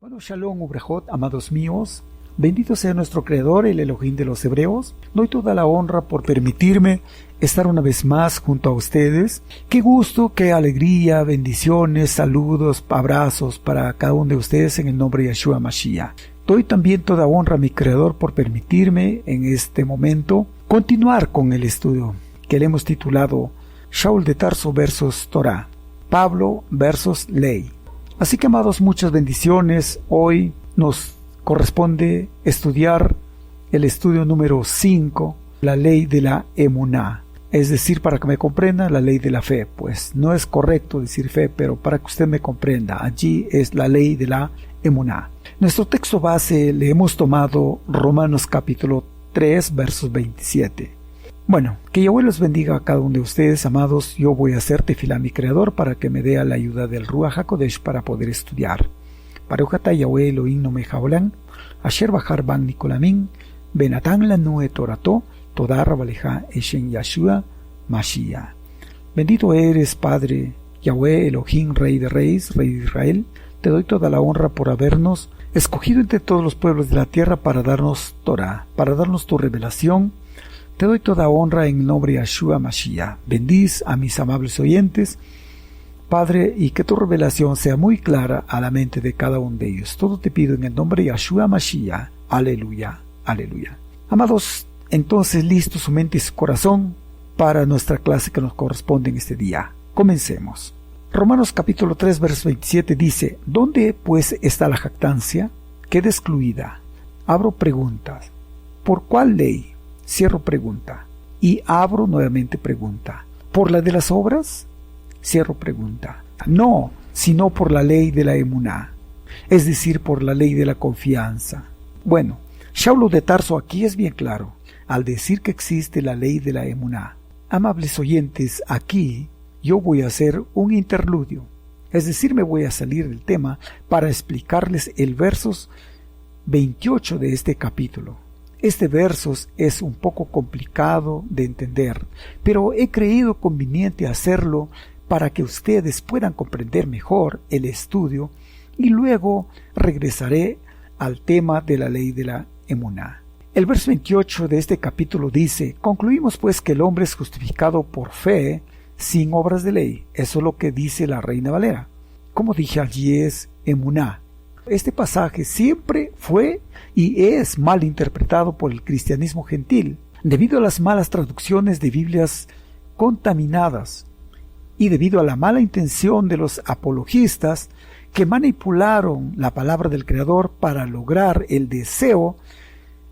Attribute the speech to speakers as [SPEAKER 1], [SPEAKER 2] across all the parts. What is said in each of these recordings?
[SPEAKER 1] Bueno, Shalom Ubrejot, amados míos, bendito sea nuestro Creador, el Elohim de los Hebreos. Doy toda la honra por permitirme estar una vez más junto a ustedes. Qué gusto, qué alegría, bendiciones, saludos, abrazos para cada uno de ustedes en el nombre de Yeshua Mashiach. Doy también toda honra a mi Creador por permitirme en este momento continuar con el estudio que le hemos titulado Shaul de Tarso versus Torah, Pablo versus Ley. Así que, amados, muchas bendiciones. Hoy nos corresponde estudiar el estudio número 5, la ley de la emuná. Es decir, para que me comprenda, la ley de la fe. Pues no es correcto decir fe, pero para que usted me comprenda, allí es la ley de la emuná. Nuestro texto base le hemos tomado Romanos capítulo 3, versos 27. Bueno, que Yahweh los bendiga a cada uno de ustedes, amados. Yo voy a hacer tefilá a mi Creador para que me dé la ayuda del Ruach HaKodesh para poder estudiar. Baruch atah Yahweh Elohim nomeh haolam, asher bahar ban nikolamin, benatan lanu et torato, toda rabaleja eshen Yeshua Mashiach. Bendito eres, Padre, Yahweh Elohim, Rey de Reyes, Rey de Israel. Te doy toda la honra por habernos escogido entre todos los pueblos de la tierra para darnos Torah, para darnos tu revelación. Te doy toda honra en el nombre de Yeshua Mashiach. Bendiz a mis amables oyentes, Padre, y que tu revelación sea muy clara a la mente de cada uno de ellos. Todo te pido en el nombre de Yeshua Mashiach. Aleluya, aleluya. Amados, entonces listo su mente y su corazón para nuestra clase que nos corresponde en este día. Comencemos. Romanos capítulo 3, verso 27 dice: ¿Dónde pues está la jactancia? Queda excluida. Abro preguntas. ¿Por cuál ley? Cierro pregunta. Y abro nuevamente pregunta. ¿Por la de las obras? Cierro pregunta. No, sino por la ley de la emuná, es decir, por la ley de la confianza. Bueno, Shaul de Tarso aquí es bien claro al decir que existe la ley de la emuná. Amables oyentes, aquí yo voy a hacer un interludio, es decir, me voy a salir del tema para explicarles el versos 28 de este capítulo. Este verso es un poco complicado de entender, pero he creído conveniente hacerlo para que ustedes puedan comprender mejor el estudio y luego regresaré al tema de la ley de la emuná. El verso 28 de este capítulo dice: concluimos pues que el hombre es justificado por fe sin obras de ley. Eso es lo que dice la Reina Valera. Como dije, allí es emuná. Este pasaje siempre fue y es mal interpretado por el cristianismo gentil, debido a las malas traducciones de Biblias contaminadas y debido a la mala intención de los apologistas que manipularon la palabra del Creador para lograr el deseo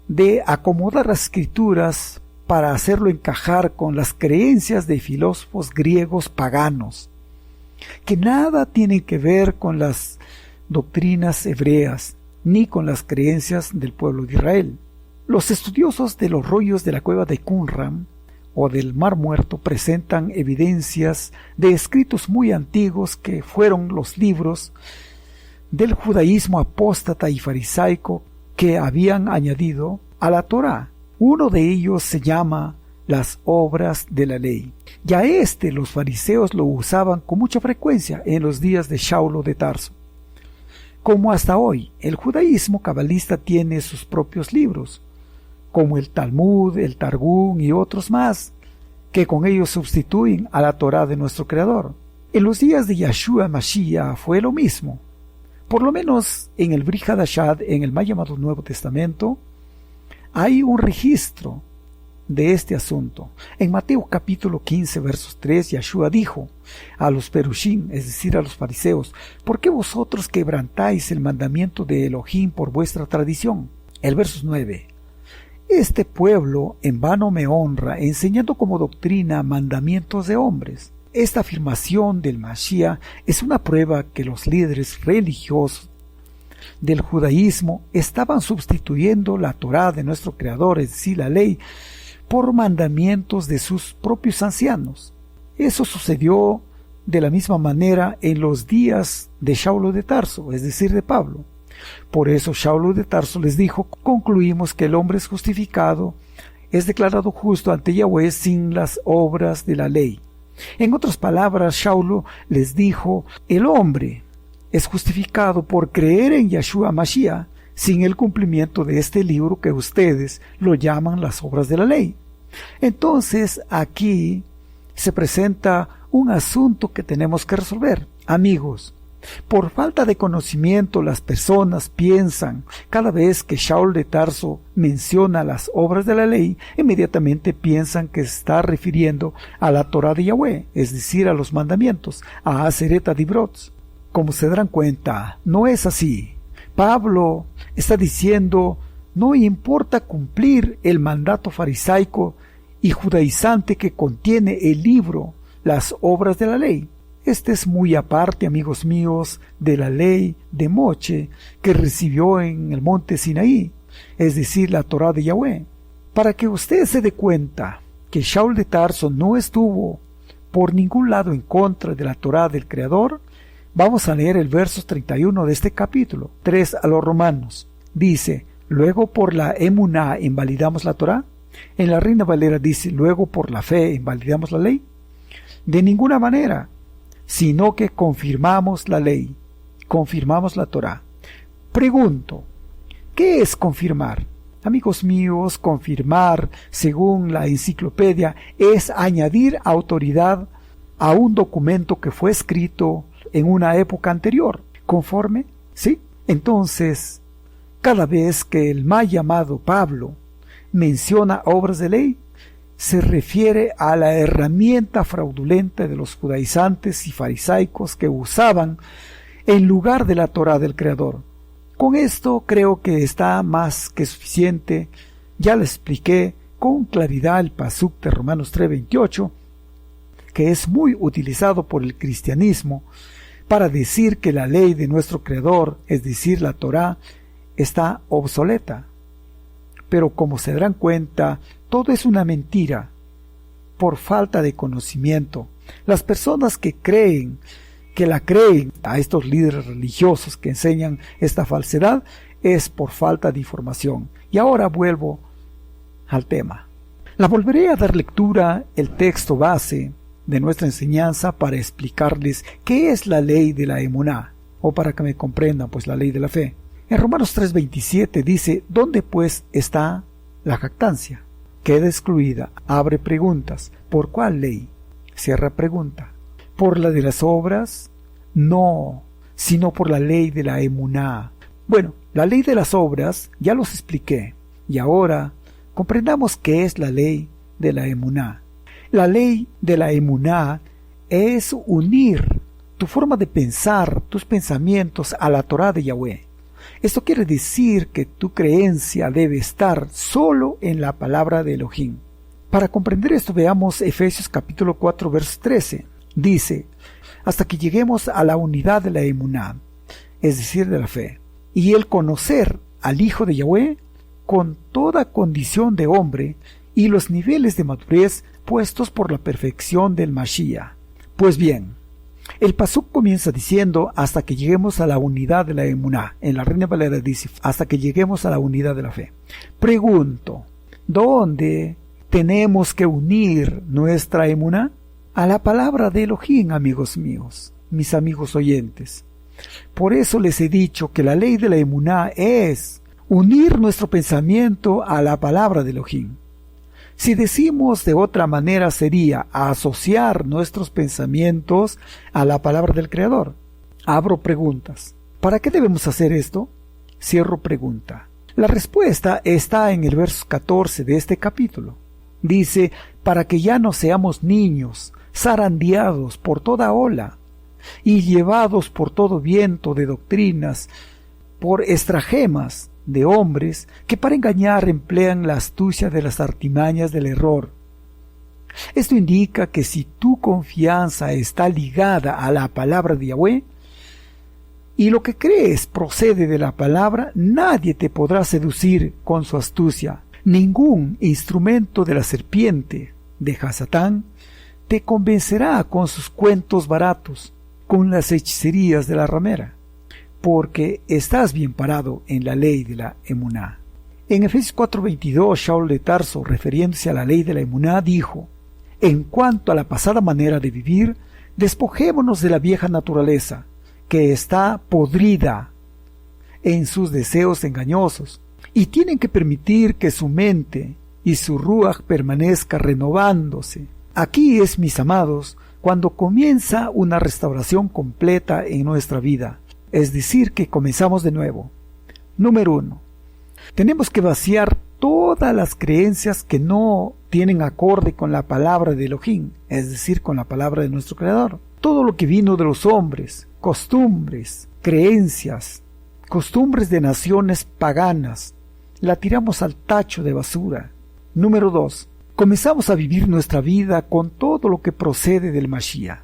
[SPEAKER 1] de acomodar las escrituras para hacerlo encajar con las creencias de filósofos griegos paganos, que nada tienen que ver con las doctrinas hebreas, ni con las creencias del pueblo de Israel. Los estudiosos de los rollos de la cueva de Qumran o del Mar Muerto presentan evidencias de escritos muy antiguos que fueron los libros del judaísmo apóstata y farisaico que habían añadido a la Torá. Uno de ellos se llama las obras de la ley. Ya los fariseos lo usaban con mucha frecuencia en los días de Shaul de Tarso. Como hasta hoy, el judaísmo cabalista tiene sus propios libros, como el Talmud, el Targum y otros más, que con ellos sustituyen a la Torá de nuestro Creador. En los días de Yeshua Mashiach fue lo mismo. Por lo menos en el Brit Hadashah, en el mal llamado Nuevo Testamento, hay un registro de este asunto. En Mateo capítulo 15, versos 3, Yeshua dijo a los perushim, es decir, a los fariseos: ¿por qué vosotros quebrantáis el mandamiento de Elohim por vuestra tradición? El verso 9: este pueblo en vano me honra, enseñando como doctrina mandamientos de hombres. Esta afirmación del Mashiach es una prueba que los líderes religiosos del judaísmo estaban sustituyendo la Torá de nuestro Creador, es decir, la ley, por mandamientos de sus propios ancianos. Eso sucedió de la misma manera en los días de Shaul de Tarso, es decir, de Pablo. Por eso Shaul de Tarso les dijo: concluimos que el hombre es justificado, es declarado justo ante Yahweh sin las obras de la ley. En otras palabras, Shaul les dijo: el hombre es justificado por creer en Yeshua Mashiach sin el cumplimiento de este libro que ustedes lo llaman las obras de la ley. Entonces aquí se presenta un asunto que tenemos que resolver. Amigos, por falta de conocimiento las personas piensan, cada vez que Shaul de Tarso menciona las obras de la ley, inmediatamente piensan que se está refiriendo a la Torah de Yahweh, es decir, a los mandamientos, a Aseret Dibrot. Como se darán cuenta, no es así. Pablo está diciendo, no importa cumplir el mandato farisaico y judaizante que contiene el libro, las obras de la ley. Este es muy aparte, amigos míos, de la ley de Moche que recibió en el monte Sinaí, es decir, la Torah de Yahweh. Para que usted se dé cuenta que Shaul de Tarso no estuvo por ningún lado en contra de la Torah del Creador, vamos a leer el verso 31 de este capítulo 3 a los Romanos. Dice, luego por la emuná invalidamos la Torah. En la Reina Valera dice, luego por la fe invalidamos la ley. De ninguna manera, sino que confirmamos la ley, confirmamos la Torah. Pregunto, ¿qué es confirmar? Amigos míos, confirmar, según la enciclopedia, es añadir autoridad a un documento que fue escrito en una época anterior. ¿Conforme? ¿Sí? Entonces, cada vez que el mal llamado Pablo menciona obras de ley, se refiere a la herramienta fraudulenta de los judaizantes y farisaicos que usaban en lugar de la Torah del Creador. Con esto creo que está más que suficiente. Ya le expliqué con claridad el pasuk de Romanos 3:28, que es muy utilizado por el cristianismo para decir que la ley de nuestro Creador, es decir, la Torah, está obsoleta. Pero como se darán cuenta, todo es una mentira por falta de conocimiento. Las personas que creen a estos líderes religiosos que enseñan esta falsedad es por falta de información. Y ahora vuelvo al tema. La volveré a dar lectura el texto base de nuestra enseñanza para explicarles qué es la ley de la emuná, o para que me comprendan, pues la ley de la fe. En Romanos 3:27 dice, ¿dónde pues está la jactancia? Queda excluida, abre preguntas. ¿Por cuál ley? Cierra pregunta. ¿Por la de las obras? No, sino por la ley de la emuná. Bueno, la ley de las obras ya los expliqué, y ahora comprendamos qué es la ley de la emuná. La ley de la emuná es unir tu forma de pensar, tus pensamientos a la Torah de Yahweh. Esto quiere decir que tu creencia debe estar solo en la palabra de Elohim. Para comprender esto veamos Efesios capítulo 4 verso 13. Dice, hasta que lleguemos a la unidad de la emuná, es decir, de la fe, y el conocer al Hijo de Yahweh con toda condición de hombre y los niveles de madurez puestos por la perfección del Mashiach. Pues bien, el pasuk comienza diciendo hasta que lleguemos a la unidad de la emuná. En la Reina Valera dice hasta que lleguemos a la unidad de la fe. Pregunto, ¿dónde tenemos que unir nuestra emuná? A la palabra de Elohim, amigos míos, mis amigos oyentes. Por eso les he dicho que la ley de la emuná es unir nuestro pensamiento a la palabra de Elohim. Si decimos de otra manera sería asociar nuestros pensamientos a la palabra del Creador. Abro preguntas. ¿Para qué debemos hacer esto? Cierro pregunta. La respuesta está en el verso 14 de este capítulo. Dice, para que ya no seamos niños, zarandeados por toda ola y llevados por todo viento de doctrinas, por estratagemas de hombres que para engañar emplean la astucia de las artimañas del error. Esto indica que si tu confianza está ligada a la palabra de Yahweh y lo que crees procede de la palabra, nadie te podrá seducir con su astucia. Ningún instrumento de la serpiente de Hasatán te convencerá con sus cuentos baratos, con las hechicerías de la ramera, porque estás bien parado en la ley de la emuná. En Efesios 4:22, Shaul de Tarso, refiriéndose a la ley de la emuná, dijo, en cuanto a la pasada manera de vivir, despojémonos de la vieja naturaleza, que está podrida en sus deseos engañosos, y tienen que permitir que su mente y su ruaj permanezca renovándose. Aquí es, mis amados, cuando comienza una restauración completa en nuestra vida, es decir, que comenzamos de nuevo. Número 1. Tenemos que vaciar todas las creencias que no tienen acorde con la palabra de Elohim, es decir, con la palabra de nuestro Creador. Todo lo que vino de los hombres, costumbres, creencias, costumbres de naciones paganas, la tiramos al tacho de basura. Número 2. Comenzamos a vivir nuestra vida con todo lo que procede del Mashiach,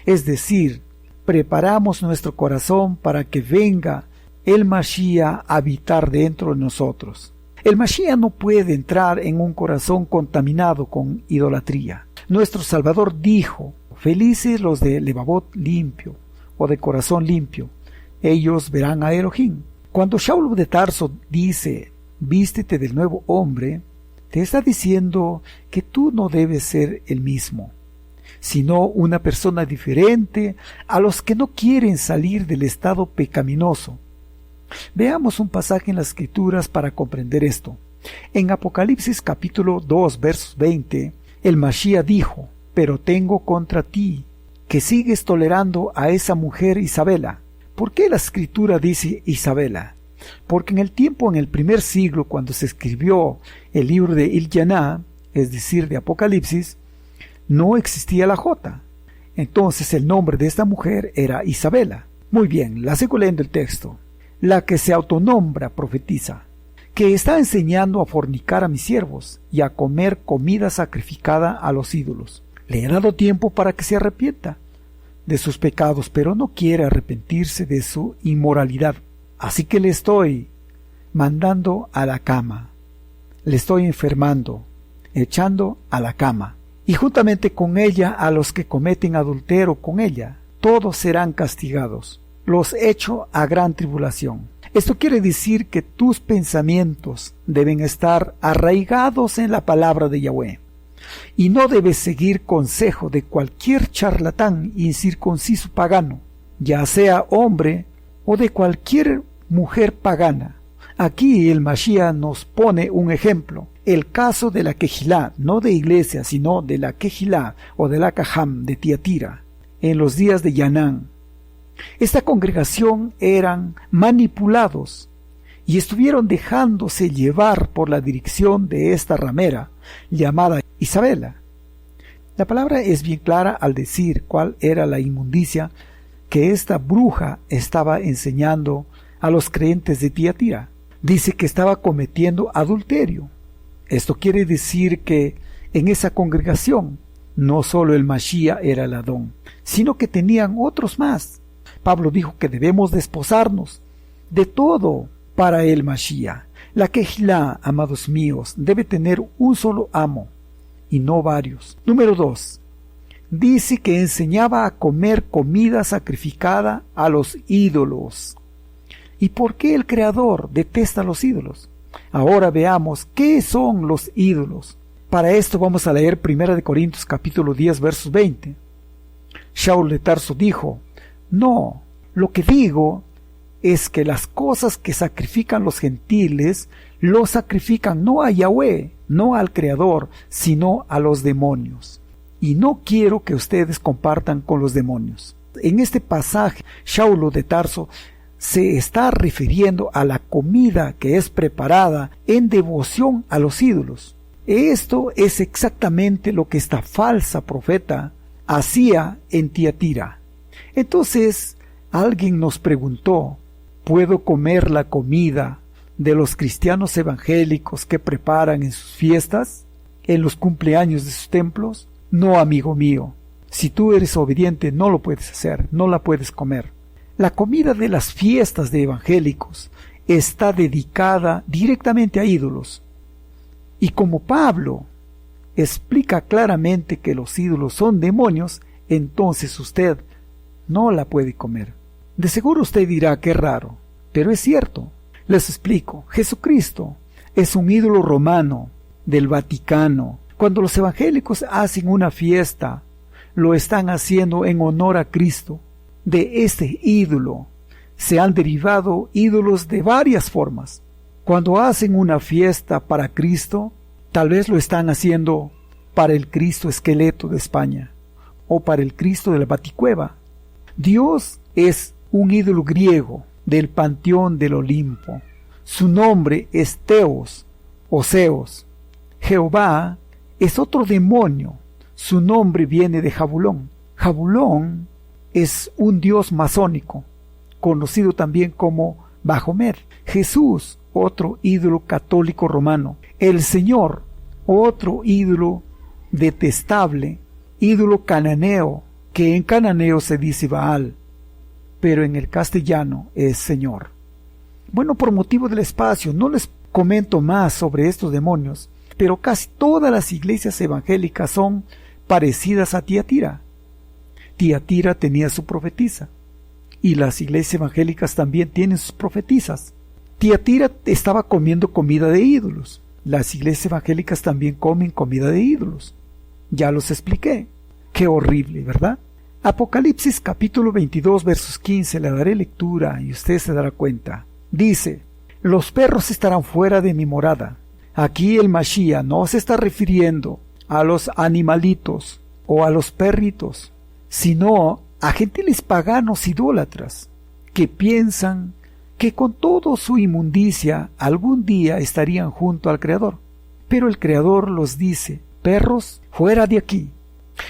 [SPEAKER 1] es decir, preparamos nuestro corazón para que venga el Mashiach a habitar dentro de nosotros. El Mashiach no puede entrar en un corazón contaminado con idolatría. Nuestro Salvador dijo: felices los de levavot limpio o de corazón limpio, ellos verán a Elohim. Cuando Saulo de Tarso dice: vístete del nuevo hombre, te está diciendo que tú no debes ser el mismo, sino una persona diferente a los que no quieren salir del estado pecaminoso. Veamos un pasaje en las Escrituras para comprender esto. En Apocalipsis capítulo 2, versos 20, el Mashiach dijo: pero tengo contra ti que sigues tolerando a esa mujer Isabela. ¿Por qué la Escritura dice Isabela? Porque en el primer siglo, cuando se escribió el libro de Ilyaná, es decir, de Apocalipsis, no existía la J. Entonces el nombre de esta mujer era Isabela. Muy bien, la sigo leyendo el texto. La que se autonombra profetiza, que está enseñando a fornicar a mis siervos y a comer comida sacrificada a los ídolos. Le he dado tiempo para que se arrepienta de sus pecados, pero no quiere arrepentirse de su inmoralidad. Así que le estoy mandando a la cama, le estoy enfermando, echando a la cama, y juntamente con ella a los que cometen adulterio con ella, todos serán castigados. Los echo a gran tribulación. Esto quiere decir que tus pensamientos deben estar arraigados en la palabra de Yahweh, y no debes seguir consejo de cualquier charlatán incircunciso pagano, ya sea hombre o de cualquier mujer pagana. Aquí el Mashiach nos pone un ejemplo, el caso de la Kehilá, no de iglesia, sino de la Kehilá o de la Cajam de Tiatira, en los días de Yanán. Esta congregación eran manipulados y estuvieron dejándose llevar por la dirección de esta ramera llamada Isabela. La palabra es bien clara al decir cuál era la inmundicia que esta bruja estaba enseñando a los creyentes de Tiatira. Dice que estaba cometiendo adulterio. Esto quiere decir que en esa congregación no solo el Mashiach era el Adón, sino que tenían otros más. Pablo dijo que debemos desposarnos de todo para el Mashiach. La Kehilá, amados míos, debe tener un solo amo y no varios. Número 2. Dice que enseñaba a comer comida sacrificada a los ídolos. ¿Y por qué el Creador detesta los ídolos? Ahora veamos qué son los ídolos. Para esto vamos a leer 1 Corintios capítulo 10 versos 20. Saulo de Tarso dijo: no, lo que digo es que las cosas que sacrifican los gentiles, lo sacrifican no a Yahweh, no al Creador, sino a los demonios. Y no quiero que ustedes compartan con los demonios. En este pasaje, Saulo de Tarso se está refiriendo a la comida que es preparada en devoción a los ídolos. Esto es exactamente lo que esta falsa profeta hacía en Tiatira. Entonces, alguien nos preguntó: ¿puedo comer la comida de los cristianos evangélicos que preparan en sus fiestas, en los cumpleaños de sus templos? No, amigo mío. Si tú eres obediente, no lo puedes hacer, no la puedes comer. La comida de las fiestas de evangélicos está dedicada directamente a ídolos. Y como Pablo explica claramente que los ídolos son demonios, entonces usted no la puede comer. De seguro usted dirá: qué raro, pero es cierto. Les explico. Jesucristo es un ídolo romano del Vaticano. Cuando los evangélicos hacen una fiesta, lo están haciendo en honor a Cristo de este ídolo se han derivado ídolos de varias formas. Cuando hacen una fiesta para Cristo, tal vez lo están haciendo para el Cristo esqueleto de España o para el Cristo de la Baticueva. Dios es un ídolo griego del panteón del Olimpo. Su nombre es Teos o Zeus. Jehová es otro demonio. Su nombre viene de Jabulón. Jabulón es un dios masónico, conocido también como Bajomer. Jesús, otro ídolo católico romano. El Señor, otro ídolo detestable, ídolo cananeo, que en cananeo se dice Baal, pero en el castellano es Señor. Bueno, por motivo del espacio no les comento más sobre estos demonios, pero casi todas las iglesias evangélicas son parecidas a Tiatira. Tiatira tenía su profetisa, y las iglesias evangélicas también tienen sus profetisas. Tiatira estaba comiendo comida de ídolos. Las iglesias evangélicas también comen comida de ídolos. Ya los expliqué. Qué horrible, ¿verdad? Apocalipsis capítulo 22 versos 15, le daré lectura y usted se dará cuenta. Dice: los perros estarán fuera de mi morada. Aquí el Mashiach no se está refiriendo a los animalitos o a los perritos, sino a gentiles paganos idólatras que piensan que con toda su inmundicia algún día estarían junto al Creador. Pero el Creador los dice: perros, fuera de aquí.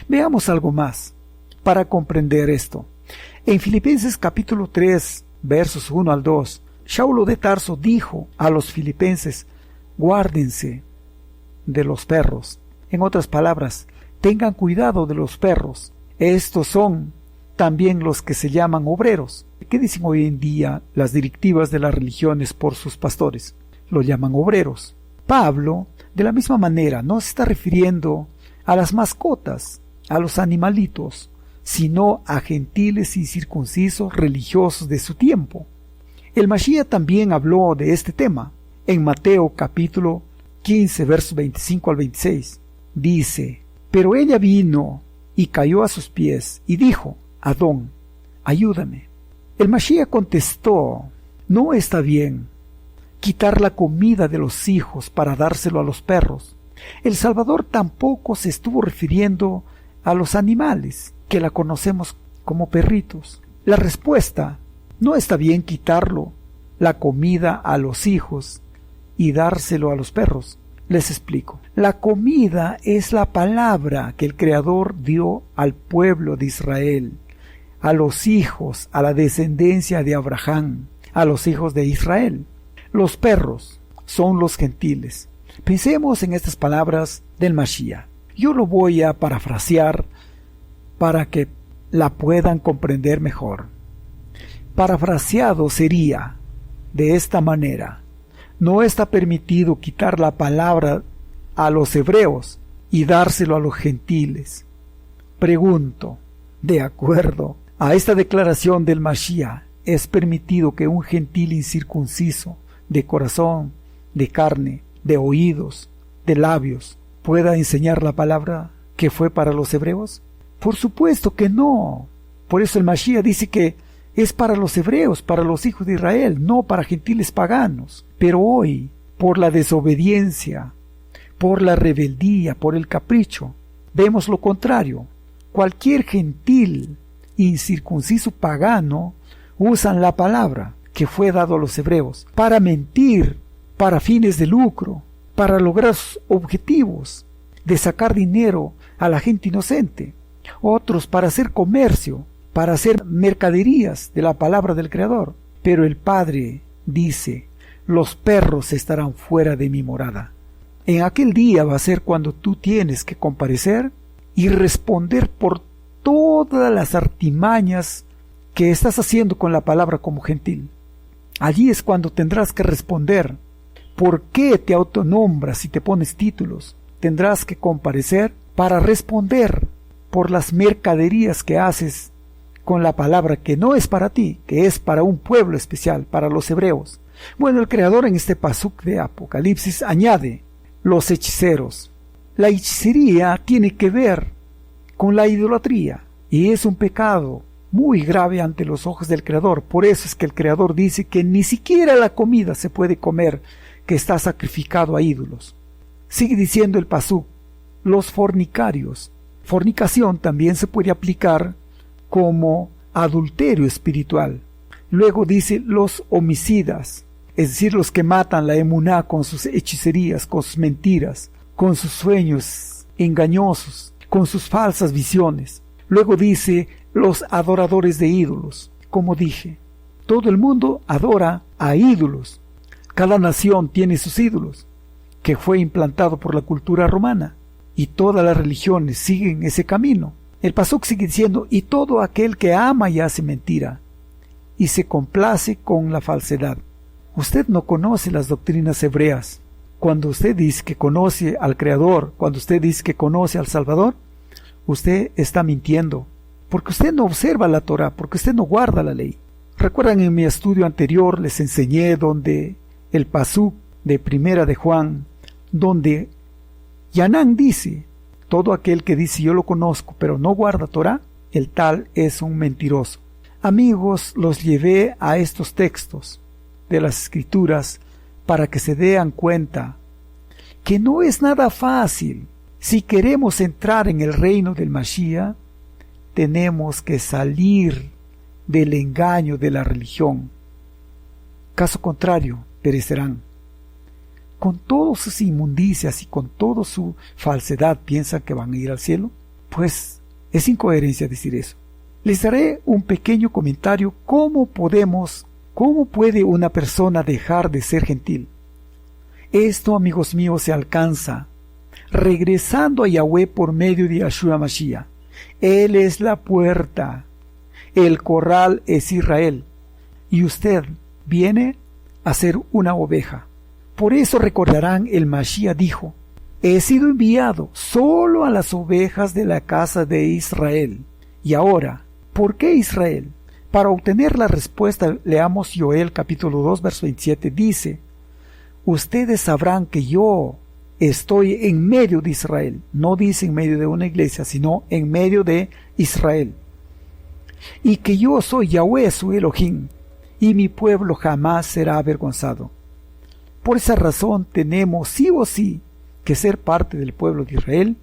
[SPEAKER 1] Veamos algo más para comprender esto. En Filipenses capítulo 3, versos 1 al 2, Saulo de Tarso dijo a los filipenses: guárdense de los perros. En otras palabras, tengan cuidado de los perros. Estos son también los que se llaman obreros. ¿Qué dicen hoy en día las directivas de las religiones por sus pastores? Los llaman obreros. Pablo, de la misma manera, no se está refiriendo a las mascotas, a los animalitos, sino a gentiles incircuncisos religiosos de su tiempo. El Mashiach también habló de este tema. En Mateo capítulo 15, versos 25 al 26, dice: pero ella vino y cayó a sus pies y dijo: Adón, ayúdame. El Mashiach contestó: no está bien quitar la comida de los hijos para dárselo a los perros. El Salvador tampoco se estuvo refiriendo a los animales, que la conocemos como perritos. La respuesta: no está bien quitarlo, la comida a los hijos y dárselo a los perros. Les explico. La comida es la palabra que el Creador dio al pueblo de Israel, a los hijos, a la descendencia de Abraham, a los hijos de Israel. Los perros son los gentiles. Pensemos en estas palabras del Mashiach. Yo lo voy a parafrasear para que la puedan comprender mejor. Parafraseado sería de esta manera: no está permitido quitar la palabra a los hebreos y dárselo a los gentiles. Pregunto, de acuerdo a esta declaración del Mashiach, ¿es permitido que un gentil incircunciso, de corazón, de carne, de oídos, de labios, pueda enseñar la palabra que fue para los hebreos? Por supuesto que no. Por eso el Mashiach dice que es para los hebreos, para los hijos de Israel, no para gentiles paganos. Pero hoy, por la desobediencia, por la rebeldía, por el capricho, vemos lo contrario. Cualquier gentil incircunciso pagano usan la palabra que fue dado a los hebreos para mentir, para fines de lucro, para lograr sus objetivos de sacar dinero a la gente inocente, otros para hacer comercio, para hacer mercaderías de la palabra del Creador. Pero el Padre dice: los perros estarán fuera de mi morada. En aquel día va a ser cuando tú tienes que comparecer y responder por todas las artimañas que estás haciendo con la palabra como gentil. Allí es cuando tendrás que responder. ¿Por qué te autonombras y te pones títulos? Tendrás que comparecer para responder por las mercaderías que haces con la palabra que no es para ti, que es para un pueblo especial, para los hebreos. Bueno, el Creador en este pasuk de Apocalipsis añade: los hechiceros. La hechicería tiene que ver con la idolatría y es un pecado muy grave ante los ojos del Creador. Por eso es que el Creador dice que ni siquiera la comida se puede comer que está sacrificado a ídolos. Sigue diciendo el pasuk, los fornicarios. Fornicación también se puede aplicar como adulterio espiritual. Luego dice los homicidas, es decir, los que matan la emuná con sus hechicerías, con sus mentiras, con sus sueños engañosos, con sus falsas visiones. Luego dice los adoradores de ídolos. Como dije, todo el mundo adora a ídolos. Cada nación tiene sus ídolos, que fue implantado por la cultura romana, y todas las religiones siguen ese camino. El pasuk sigue diciendo, y todo aquel que ama y hace mentira, y se complace con la falsedad. Usted no conoce las doctrinas hebreas. Cuando usted dice que conoce al Creador, cuando usted dice que conoce al Salvador, usted está mintiendo, porque usted no observa la Torah, porque usted no guarda la ley. Recuerdan, en mi estudio anterior les enseñé donde el pasuk de Primera de Juan, donde Yanán dice, todo aquel que dice yo lo conozco, pero no guarda Torah, el tal es un mentiroso. Amigos, los llevé a estos textos de las Escrituras para que se den cuenta que no es nada fácil. Si queremos entrar en el reino del Mashiach, tenemos que salir del engaño de la religión. Caso contrario, perecerán. Con todas sus inmundicias y con toda su falsedad, ¿piensan que van a ir al cielo? Pues es incoherencia decir eso. Les daré un pequeño comentario. ¿Cómo puede una persona dejar de ser gentil? Esto, amigos míos, se alcanza regresando a Yahweh por medio de Yahshua Mashiach. Él es la puerta. El corral es Israel. Y usted viene a ser una oveja. Por eso recordarán, el Mashiach dijo, he sido enviado solo a las ovejas de la casa de Israel. Y ahora, ¿por qué Israel? Para obtener la respuesta, leamos Joel capítulo 2, verso 27, dice, ustedes sabrán que yo estoy en medio de Israel. No dice en medio de una iglesia, sino en medio de Israel. Y que yo soy Yahweh su Elohim, y mi pueblo jamás será avergonzado. Por esa razón tenemos sí o sí que ser parte del pueblo de Israel.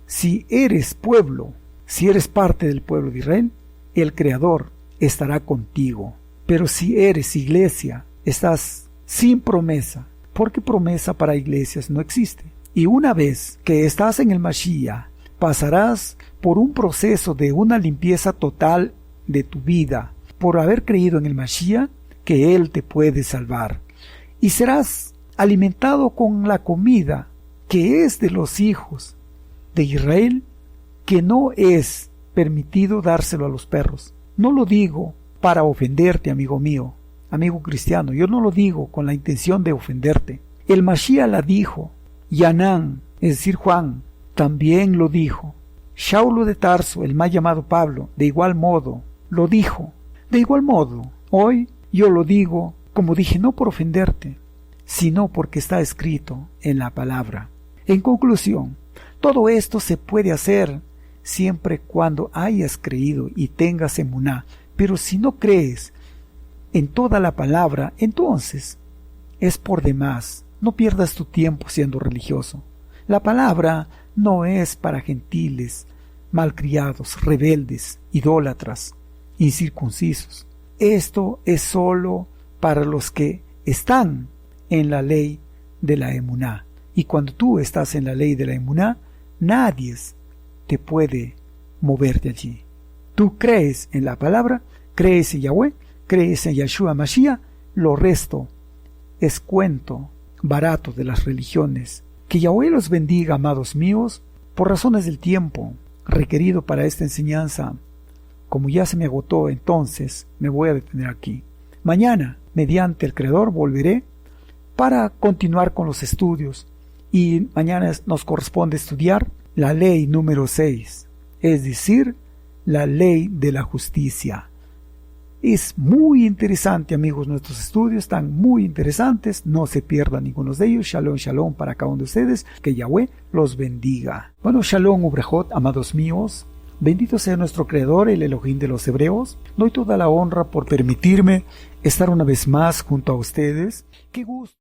[SPEAKER 1] Si eres pueblo, si eres parte del pueblo de Israel, el Creador estará contigo. Pero si eres iglesia, estás sin promesa, porque promesa para iglesias no existe. Y una vez que estás en el Mashiach, pasarás por un proceso de una limpieza total de tu vida, por haber creído en el Mashiach, que Él te puede salvar. Y serás alimentado con la comida que es de los hijos de Israel, que no es permitido dárselo a los perros. No lo digo para ofenderte, amigo mío, amigo cristiano. Yo no lo digo con la intención de ofenderte. El Mashiach la dijo. Yanán, es decir, Juan, también lo dijo. Saulo de Tarso, el mal llamado Pablo, de igual modo, lo dijo. De igual modo, hoy yo lo digo, como dije, no por ofenderte, sino porque está escrito en la palabra. En conclusión, todo esto se puede hacer siempre cuando hayas creído y tengas emuná. Pero si no crees en toda la palabra, entonces es por demás. No pierdas tu tiempo siendo religioso. La palabra no es para gentiles, malcriados, rebeldes, idólatras, incircuncisos. Esto es solo para los que están en la ley de la emuná. Y cuando tú estás en la ley de la emuná, nadie te puede mover de allí. Tú crees en la palabra, crees en Yahweh, crees en Yahshua Mashiach, lo resto es cuento barato de las religiones. Que Yahweh los bendiga, amados míos. Por razones del tiempo requerido para esta enseñanza, como ya se me agotó, entonces me voy a detener aquí. Mañana, mediante el Creador, volveré para continuar con los estudios, y mañana nos corresponde estudiar la ley número 6, es decir, la ley de la justicia. Es muy interesante, amigos, nuestros estudios están muy interesantes, no se pierdan ninguno de ellos. Shalom, shalom para cada uno de ustedes, que Yahweh los bendiga. Bueno, shalom ubrajot, amados míos, Bendito sea nuestro Creador, el Elohim de los Hebreos. Doy toda la honra por permitirme estar una vez más junto a ustedes. Qué gusto.